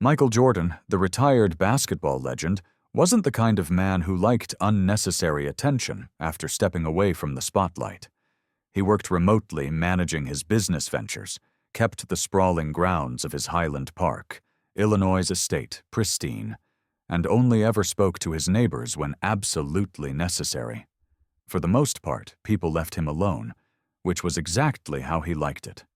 Michael Jordan, the retired basketball legend, wasn't the kind of man who liked unnecessary attention after stepping away from the spotlight. He worked remotely managing his business ventures, kept the sprawling grounds of his Highland Park, Illinois estate pristine, and only ever spoke to his neighbors when absolutely necessary. For the most part, people left him alone, which was exactly how he liked it.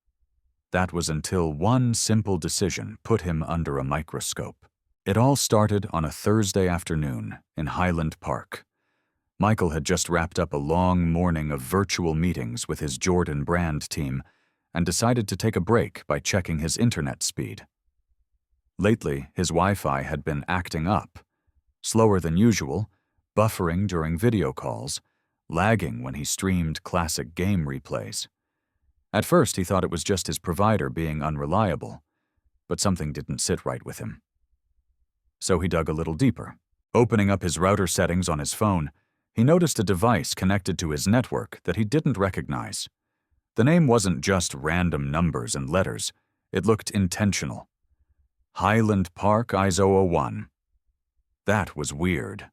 That was until one simple decision put him under a microscope. It all started on a Thursday afternoon in Highland Park. Michael had just wrapped up a long morning of virtual meetings with his Jordan brand team and decided to take a break by checking his internet speed. Lately, his Wi-Fi had been acting up, slower than usual, buffering during video calls, lagging when he streamed classic game replays. At first, he thought it was just his provider being unreliable, but something didn't sit right with him. So he dug a little deeper. Opening up his router settings on his phone, he noticed a device connected to his network that he didn't recognize. The name wasn't just random numbers and letters. It looked intentional. Highland Park ISO 01. That was weird.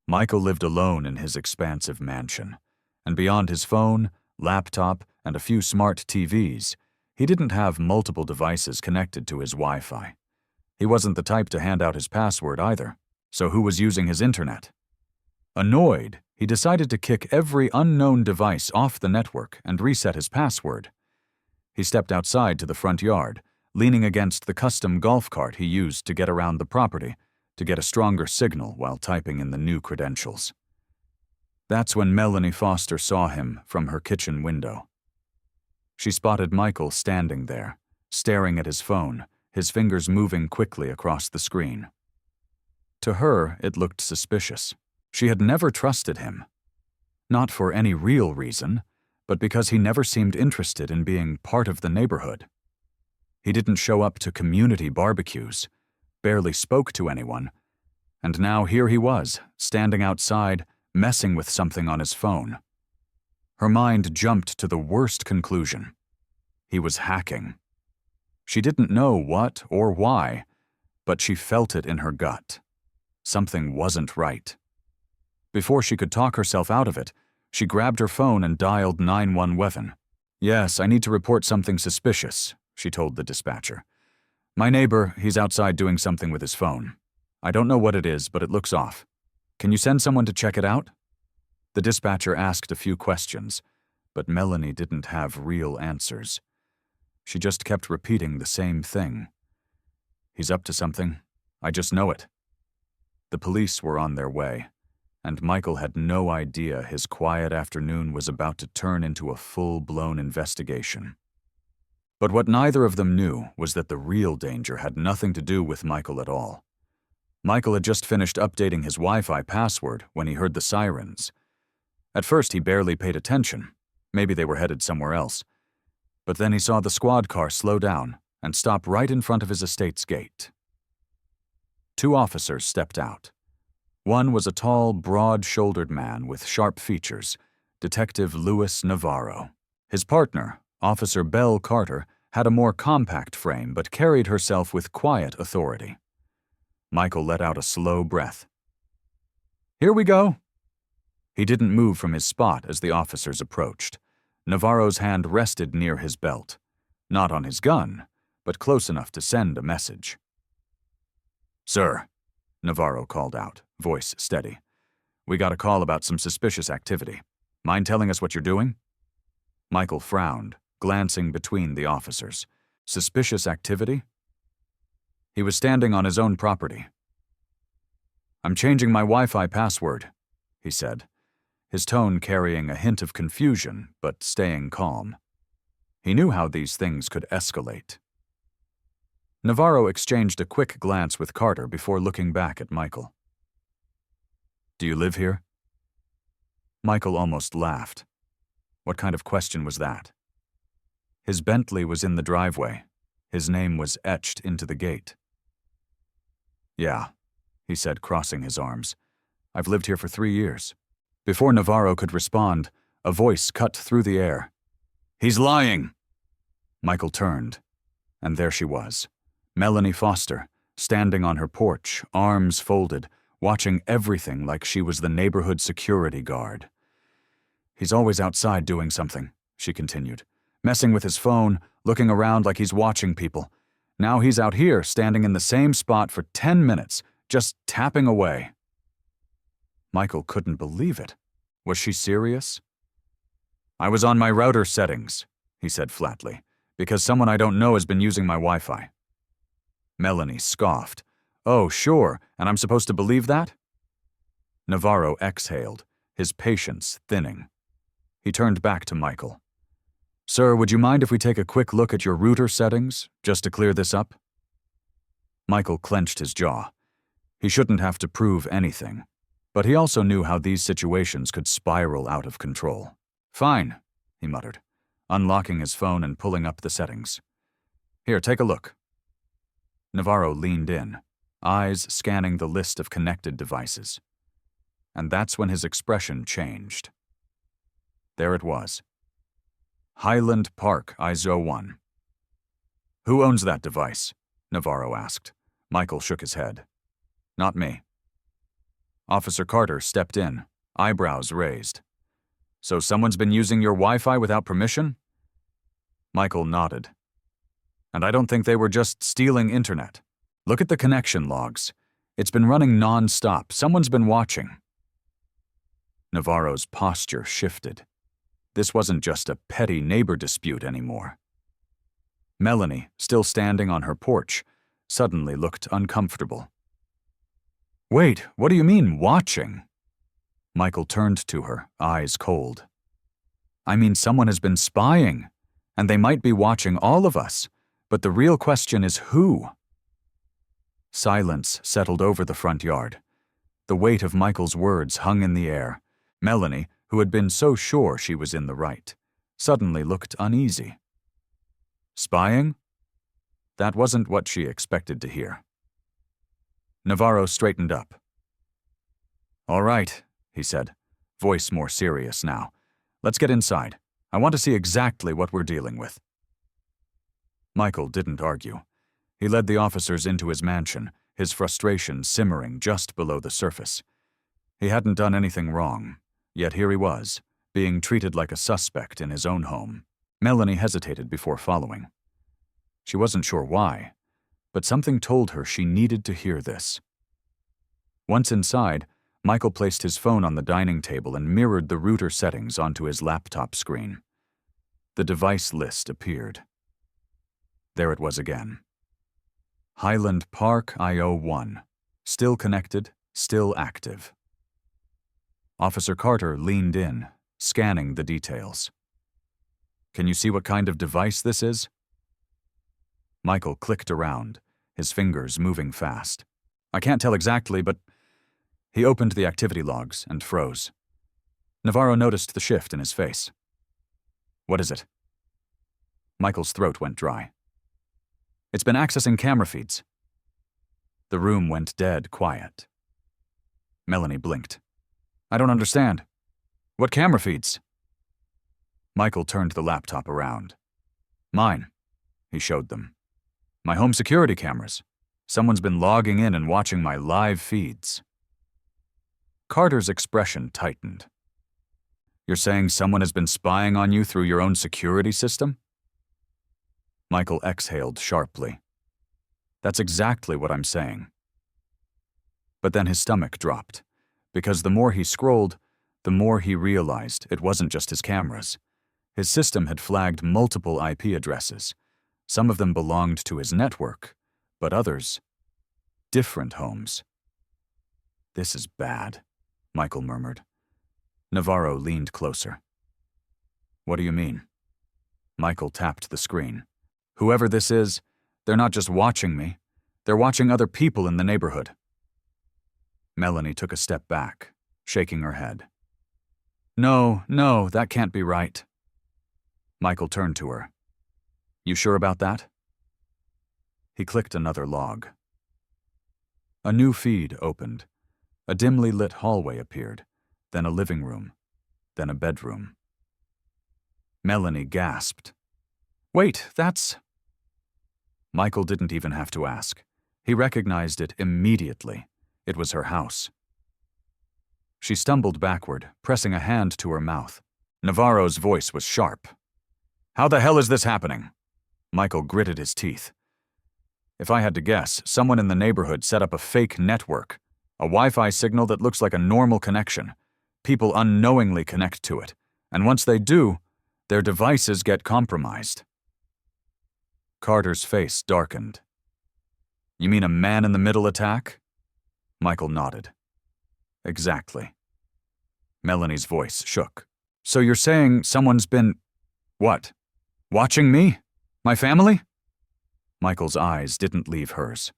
Michael lived alone in his expansive mansion, and beyond his phone, laptop, and a few smart TVs, he didn't have multiple devices connected to his Wi-Fi. He wasn't the type to hand out his password either, so who was using his internet? Annoyed, he decided to kick every unknown device off the network and reset his password. He stepped outside to the front yard, leaning against the custom golf cart he used to get around the property to get a stronger signal while typing in the new credentials. That's when Melanie Foster saw him from her kitchen window. She spotted Michael standing there, staring at his phone, his fingers moving quickly across the screen. To her, it looked suspicious. She had never trusted him. Not for any real reason, but because he never seemed interested in being part of the neighborhood. He didn't show up to community barbecues, barely spoke to anyone, and now here he was, standing outside, messing with something on his phone. Her mind jumped to the worst conclusion. He was hacking. She didn't know what or why, but she felt it in her gut. Something wasn't right. Before she could talk herself out of it, she grabbed her phone and dialed 911. "Yes, I need to report something suspicious," she told the dispatcher. "My neighbor, he's outside doing something with his phone. I don't know what it is, but it looks off. Can you send someone to check it out?" The dispatcher asked a few questions, but Melanie didn't have real answers. She just kept repeating the same thing. "He's up to something. I just know it." The police were on their way, and Michael had no idea his quiet afternoon was about to turn into a full-blown investigation. But what neither of them knew was that the real danger had nothing to do with Michael at all. Michael had just finished updating his Wi-Fi password when he heard the sirens. At first, he barely paid attention. Maybe they were headed somewhere else. But then he saw the squad car slow down and stop right in front of his estate's gate. Two officers stepped out. One was a tall, broad-shouldered man with sharp features, Detective Louis Navarro. His partner, Officer Belle Carter, had a more compact frame but carried herself with quiet authority. Michael let out a slow breath. "Here we go." He didn't move from his spot as the officers approached. Navarro's hand rested near his belt, not on his gun, but close enough to send a message. "Sir," Navarro called out, voice steady. "We got a call about some suspicious activity. Mind telling us what you're doing?" Michael frowned, glancing between the officers. Suspicious activity? He was standing on his own property. "I'm changing my Wi-Fi password," he said, his tone carrying a hint of confusion, but staying calm. He knew how these things could escalate. Navarro exchanged a quick glance with Carter before looking back at Michael. "Do you live here?" Michael almost laughed. What kind of question was that? His Bentley was in the driveway. His name was etched into the gate. "Yeah," he said, crossing his arms. "I've lived here for 3 years." Before Navarro could respond, a voice cut through the air. "He's lying!" Michael turned, and there she was, Melanie Foster, standing on her porch, arms folded, watching everything like she was the neighborhood security guard. "He's always outside doing something," she continued, "messing with his phone, looking around like he's watching people. Now he's out here, standing in the same spot for 10 minutes, just tapping away." Michael couldn't believe it. Was she serious? "I was on my router settings," he said flatly, "because someone I don't know has been using my Wi-Fi." Melanie scoffed. "Oh, sure, and I'm supposed to believe that?" Navarro exhaled, his patience thinning. He turned back to Michael. "Sir, would you mind if we take a quick look at your router settings, just to clear this up?" Michael clenched his jaw. He shouldn't have to prove anything, but he also knew how these situations could spiral out of control. "Fine," he muttered, unlocking his phone and pulling up the settings. "Here, take a look." Navarro leaned in, eyes scanning the list of connected devices. And that's when his expression changed. There it was. Highland Park ISO 1. "Who owns that device?" Navarro asked. Michael shook his head. "Not me." Officer Carter stepped in, eyebrows raised. "So someone's been using your Wi-Fi without permission?" Michael nodded. "And I don't think they were just stealing internet. Look at the connection logs. It's been running non-stop. Someone's been watching." Navarro's posture shifted. This wasn't just a petty neighbor dispute anymore. Melanie, still standing on her porch, suddenly looked uncomfortable. "Wait, what do you mean, watching?" Michael turned to her, eyes cold. "I mean, someone has been spying, and they might be watching all of us, but the real question is who?" Silence settled over the front yard. The weight of Michael's words hung in the air. Melanie, who had been so sure she was in the right, suddenly looked uneasy. Spying? That wasn't what she expected to hear. Navarro straightened up. "All right," he said, voice more serious now. "Let's get inside. I want to see exactly what we're dealing with." Michael didn't argue. He led the officers into his mansion, his frustration simmering just below the surface. He hadn't done anything wrong, yet here he was, being treated like a suspect in his own home. Melanie hesitated before following. She wasn't sure why, but something told her she needed to hear this. Once inside, Michael placed his phone on the dining table and mirrored the router settings onto his laptop screen. The device list appeared. There it was again. Highland Park IO1. Still connected, still active. Officer Carter leaned in, scanning the details. "Can you see what kind of device this is?" Michael clicked around, his fingers moving fast. "I can't tell exactly, but..." He opened the activity logs and froze. Navarro noticed the shift in his face. "What is it?" Michael's throat went dry. "It's been accessing camera feeds." The room went dead quiet. Melanie blinked. "I don't understand. What camera feeds?" Michael turned the laptop around. "Mine," he showed them. "My home security cameras. Someone's been logging in and watching my live feeds." Carter's expression tightened. "You're saying someone has been spying on you through your own security system?" Michael exhaled sharply. "That's exactly what I'm saying." But then his stomach dropped, because the more he scrolled, the more he realized it wasn't just his cameras. His system had flagged multiple IP addresses. Some of them belonged to his network, but others, different homes. "This is bad," Michael murmured. Navarro leaned closer. "What do you mean?" Michael tapped the screen. "Whoever this is, they're not just watching me. They're watching other people in the neighborhood." Melanie took a step back, shaking her head. No, that can't be right." Michael turned to her. "You sure about that?" He clicked another log. A new feed opened. A dimly lit hallway appeared, then a living room, then a bedroom. Melanie gasped. "Wait, that's..." Michael didn't even have to ask. He recognized it immediately. It was her house. She stumbled backward, pressing a hand to her mouth. Navarro's voice was sharp. "How the hell is this happening?" Michael gritted his teeth. "If I had to guess, someone in the neighborhood set up a fake network, a Wi-Fi signal that looks like a normal connection. People unknowingly connect to it, and once they do, their devices get compromised." Carter's face darkened. "You mean a man-in-the-middle attack?" Michael nodded. "Exactly." Melanie's voice shook. "So you're saying someone's been… what? Watching me? My family?" Michael's eyes didn't leave hers.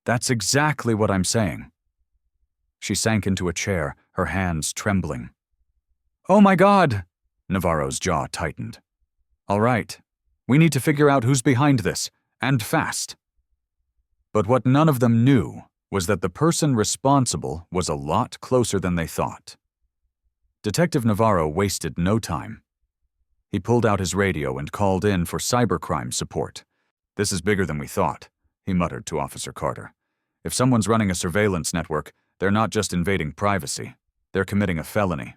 "That's exactly what I'm saying." She sank into a chair, her hands trembling. "Oh my God!" Navarro's jaw tightened. "All right. We need to figure out who's behind this, and fast." But what none of them knew was that the person responsible was a lot closer than they thought. Detective Navarro wasted no time. He pulled out his radio and called in for cybercrime support. "This is bigger than we thought," he muttered to Officer Carter. "If someone's running a surveillance network, they're not just invading privacy. They're committing a felony."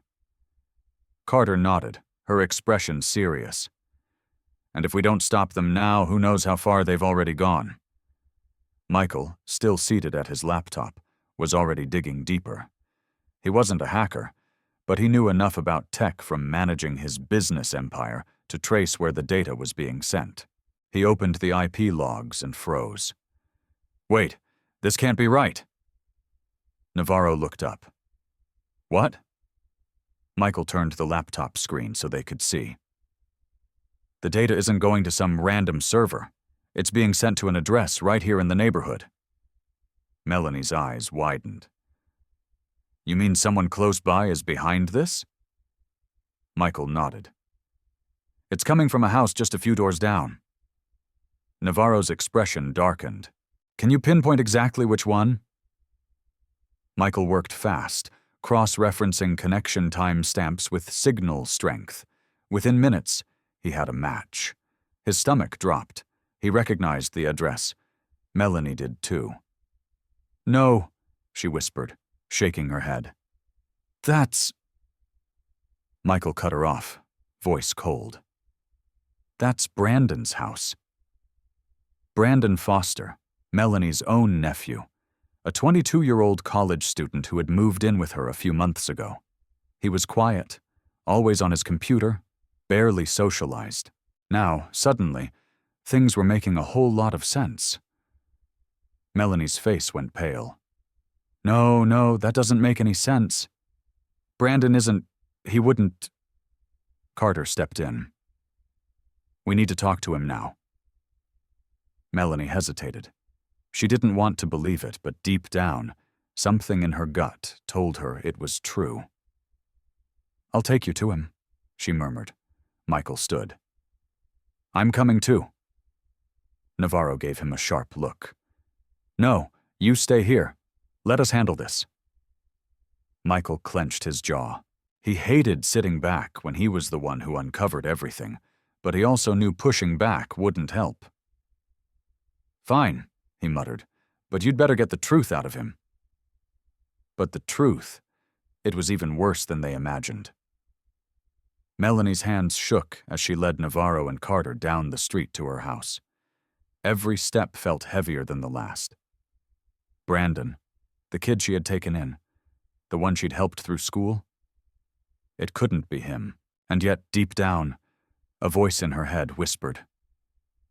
Carter nodded, her expression serious. "And if we don't stop them now, who knows how far they've already gone." Michael, still seated at his laptop, was already digging deeper. He wasn't a hacker, but he knew enough about tech from managing his business empire to trace where the data was being sent. He opened the IP logs and froze. "Wait, this can't be right." Navarro looked up. "What?" Michael turned the laptop screen so they could see. "The data isn't going to some random server. It's being sent to an address right here in the neighborhood." Melanie's eyes widened. "You mean someone close by is behind this?" Michael nodded. "It's coming from a house just a few doors down." Navarro's expression darkened. "Can you pinpoint exactly which one?" Michael worked fast, cross-referencing connection timestamps with signal strength. Within minutes, he had a match. His stomach dropped. He recognized the address. Melanie did too. "No," she whispered, shaking her head. "That's…" Michael cut her off, voice cold. "That's Brandon's house." Brandon Foster, Melanie's own nephew, a 22-year-old college student who had moved in with her a few months ago. He was quiet, always on his computer, barely socialized. Now, suddenly, things were making a whole lot of sense. Melanie's face went pale. No, that doesn't make any sense. Brandon isn't… he wouldn't… Carter stepped in. "We need to talk to him now." Melanie hesitated. She didn't want to believe it, but deep down, something in her gut told her it was true. "I'll take you to him," she murmured. Michael stood. "I'm coming too." Navarro gave him a sharp look. "No, you stay here. Let us handle this." Michael clenched his jaw. He hated sitting back when he was the one who uncovered everything, but he also knew pushing back wouldn't help. "Fine," he muttered, "but you'd better get the truth out of him." But the truth, it was even worse than they imagined. Melanie's hands shook as she led Navarro and Carter down the street to her house. Every step felt heavier than the last. Brandon, the kid she had taken in, the one she'd helped through school? It couldn't be him, and yet, deep down, a voice in her head whispered,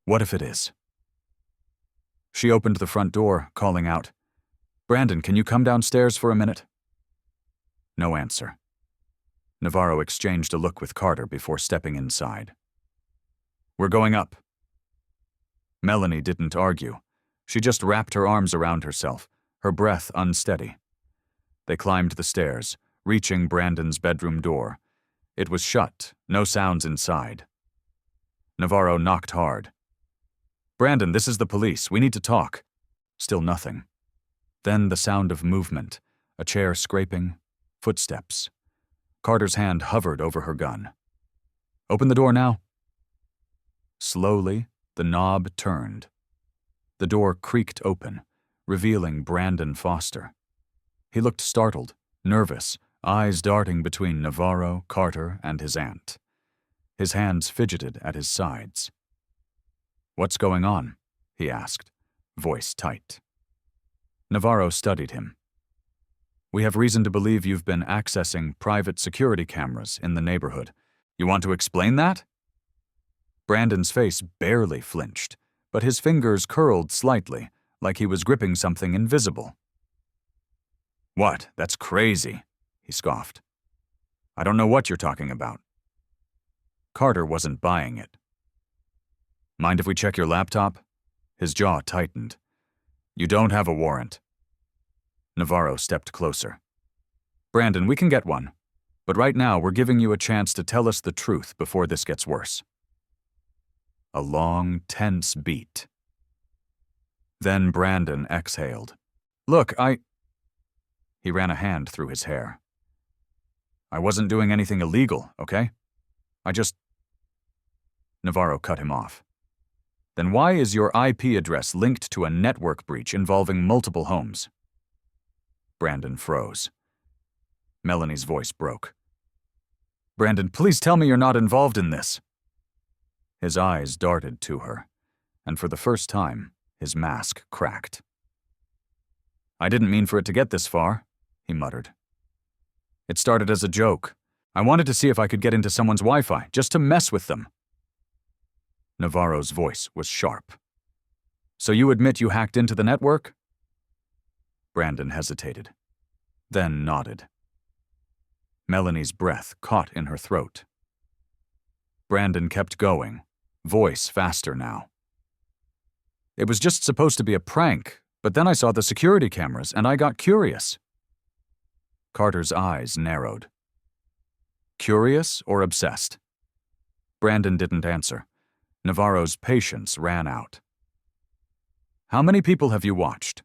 "What if it is?" She opened the front door, calling out, "Brandon, can you come downstairs for a minute?" No answer. Navarro exchanged a look with Carter before stepping inside. "We're going up." Melanie didn't argue. She just wrapped her arms around herself, her breath unsteady. They climbed the stairs, reaching Brandon's bedroom door. It was shut, no sounds inside. Navarro knocked hard. "Brandon, this is the police. We need to talk." Still nothing. Then the sound of movement, a chair scraping, footsteps. Carter's hand hovered over her gun. "Open the door now." Slowly, the knob turned. The door creaked open, revealing Brandon Foster. He looked startled, nervous, eyes darting between Navarro, Carter, and his aunt. His hands fidgeted at his sides. "What's going on?" he asked, voice tight. Navarro studied him. "We have reason to believe you've been accessing private security cameras in the neighborhood. You want to explain that?" Brandon's face barely flinched, but his fingers curled slightly, like he was gripping something invisible. "What? That's crazy," he scoffed. "I don't know what you're talking about." Carter wasn't buying it. "Mind if we check your laptop?" His jaw tightened. "You don't have a warrant." Navarro stepped closer. "Brandon, we can get one. But right now, we're giving you a chance to tell us the truth before this gets worse." A long, tense beat. Then Brandon exhaled. "Look, He ran a hand through his hair. "I wasn't doing anything illegal, okay? Navarro cut him off. "Then why is your IP address linked to a network breach involving multiple homes?" Brandon froze. Melanie's voice broke. "Brandon, please tell me you're not involved in this." His eyes darted to her, and for the first time, his mask cracked. "I didn't mean for it to get this far," he muttered. "It started as a joke. I wanted to see if I could get into someone's Wi-Fi, just to mess with them." Navarro's voice was sharp. "So you admit you hacked into the network?" Brandon hesitated, then nodded. Melanie's breath caught in her throat. Brandon kept going, voice faster now. "It was just supposed to be a prank, but then I saw the security cameras and I got curious." Carter's eyes narrowed. "Curious or obsessed?" Brandon didn't answer. Navarro's patience ran out. "How many people have you watched?"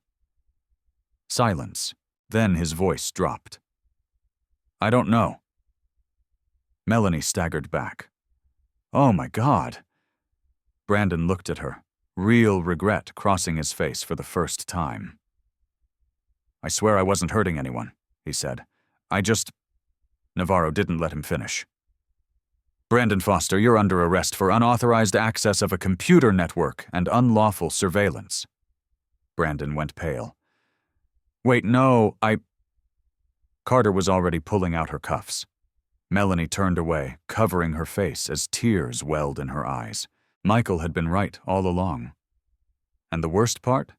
Silence. Then his voice dropped. "I don't know." Melanie staggered back. "Oh my God." Brandon looked at her, real regret crossing his face for the first time. "I swear I wasn't hurting anyone," he said. Navarro didn't let him finish. "Brandon Foster, you're under arrest for unauthorized access of a computer network and unlawful surveillance." Brandon went pale. "Wait, no, Carter was already pulling out her cuffs. Melanie turned away, covering her face as tears welled in her eyes. Michael had been right all along. And the worst part?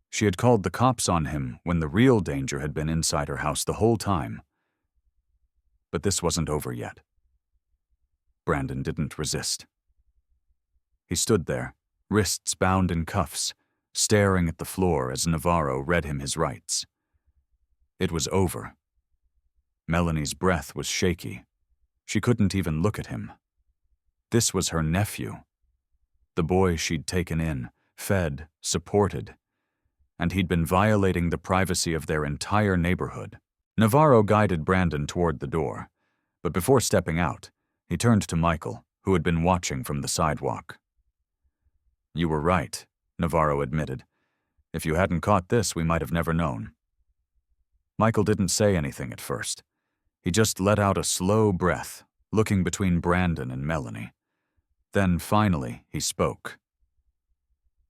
She had called the cops on him when the real danger had been inside her house the whole time. But this wasn't over yet. Brandon didn't resist. He stood there, wrists bound in cuffs, staring at the floor as Navarro read him his rights. It was over. Melanie's breath was shaky. She couldn't even look at him. This was her nephew, the boy she'd taken in, fed, supported, and he'd been violating the privacy of their entire neighborhood. Navarro guided Brandon toward the door, but before stepping out, he turned to Michael, who had been watching from the sidewalk. "You were right," Navarro admitted. "If you hadn't caught this, we might have never known." Michael didn't say anything at first. He just let out a slow breath, looking between Brandon and Melanie. Then finally, he spoke.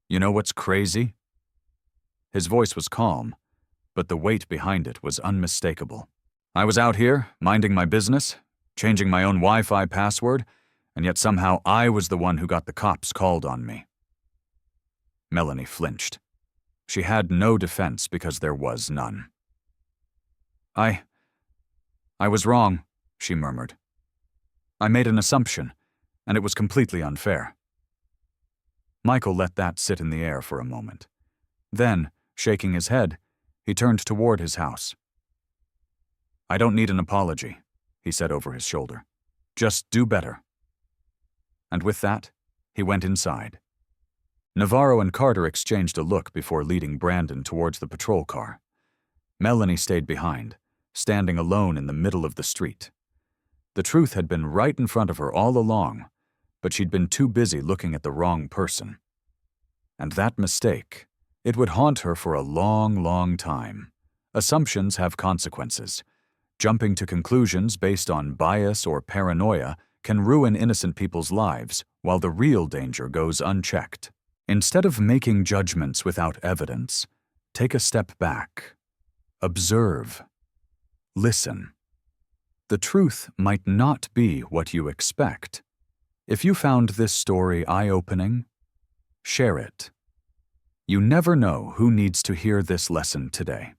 "You know what's crazy?" His voice was calm, but the weight behind it was unmistakable. "I was out here, minding my business, changing my own Wi-Fi password, and yet somehow I was the one who got the cops called on me." Melanie flinched. She had no defense because there was none. I was wrong," she murmured. "I made an assumption, and it was completely unfair." Michael let that sit in the air for a moment. Then, shaking his head, he turned toward his house. "I don't need an apology," he said over his shoulder. "Just do better." And with that, he went inside. Navarro and Carter exchanged a look before leading Brandon towards the patrol car. Melanie stayed behind, standing alone in the middle of the street. The truth had been right in front of her all along, but she'd been too busy looking at the wrong person. And that mistake, It would haunt her for a long, long time. Assumptions have consequences. Jumping to conclusions based on bias or paranoia can ruin innocent people's lives, while the real danger goes unchecked. Instead of making judgments without evidence, take a step back. Observe. Listen. The truth might not be what you expect. If you found this story eye-opening, share it. You never know who needs to hear this lesson today.